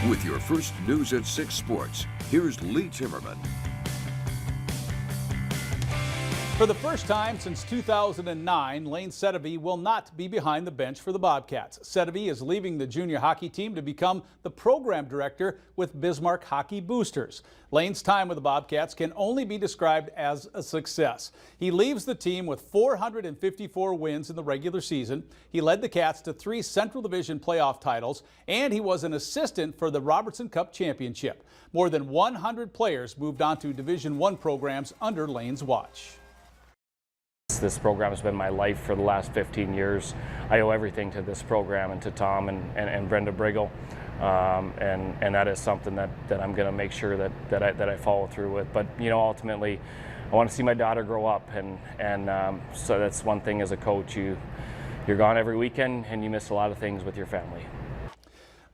With your first News at 6 Sports, here's Lee Timmerman. For the first time since 2009, Lane Sedevy will not be behind the bench for the Bobcats. Sedevy is leaving the junior hockey team to become the program director with Bismarck Hockey Boosters. Lane's time with the Bobcats can only be described as a success. He leaves the team with 454 wins in the regular season. He led the Cats to 3 Central Division playoff titles, and he was an assistant for the Robertson Cup championship. More than 100 players moved on to Division I programs under Lane's watch. This program has been my life for the last 15 years. I owe everything to this program and to Tom and Brenda Briggle, and that is something that I'm going to make sure that I follow through with. But you know, ultimately, I want to see my daughter grow up, and so that's one thing as a coach. You're gone every weekend, and you miss a lot of things with your family.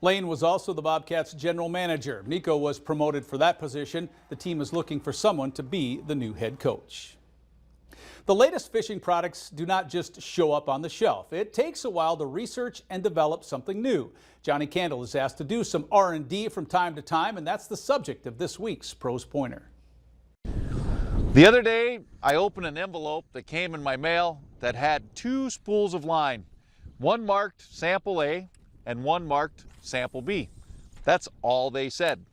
Lane was also the Bobcats' general manager. Nico was promoted for that position. The team is looking for someone to be the new head coach. The latest fishing products do not just show up on the shelf. It takes a while to research and develop something new. Johnny Candle is asked to do some R&D from time to time, and that's the subject of this week's Pros Pointer. The other day, I opened an envelope that came in my mail that had 2 spools of line, one marked Sample A and one marked Sample B. That's all they said.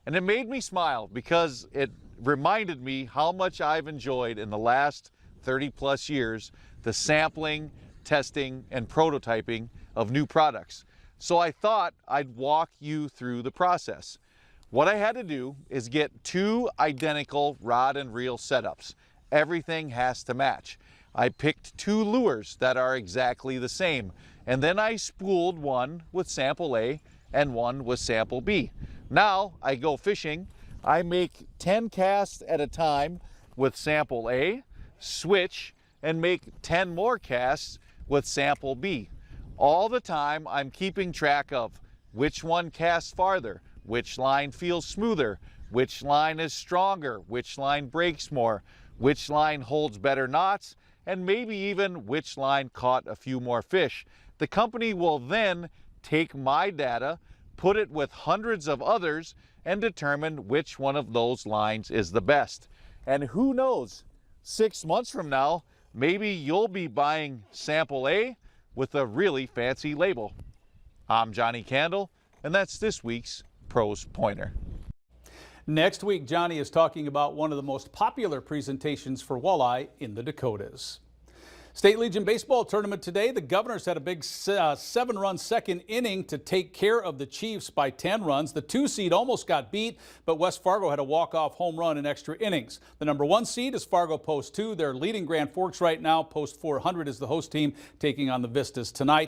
And it made me smile because it reminded me how much I've enjoyed in the last 30+ years the sampling, testing, and prototyping of new products. So I thought I'd walk you through the process. What I had to do is get 2 identical rod and reel setups. Everything has to match. I picked 2 lures that are exactly the same, and then I spooled one with Sample A and one with Sample B. Now I go fishing. I make 10 casts at a time with Sample A, switch, and make 10 more casts with Sample B. All the time I'm keeping track of which one casts farther, which line feels smoother, which line is stronger, which line breaks more, which line holds better knots, and maybe even which line caught a few more fish. The company will then take my data, put it with hundreds of others, and determine which one of those lines is the best. And who knows, 6 months from now, maybe you'll be buying Sample A with a really fancy label. I'm Johnny Candle, and that's this week's Pros Pointer. Next week, Johnny is talking about one of the most popular presentations for walleye in the Dakotas. State Legion Baseball Tournament today. The Governors had a big 7-run second inning to take care of the Chiefs by 10 runs. The 2 seed almost got beat, but West Fargo had a walk-off home run in extra innings. The number 1 seed is Fargo Post 2. They're leading Grand Forks right now. Post 400 is the host team, taking on the Vistas tonight.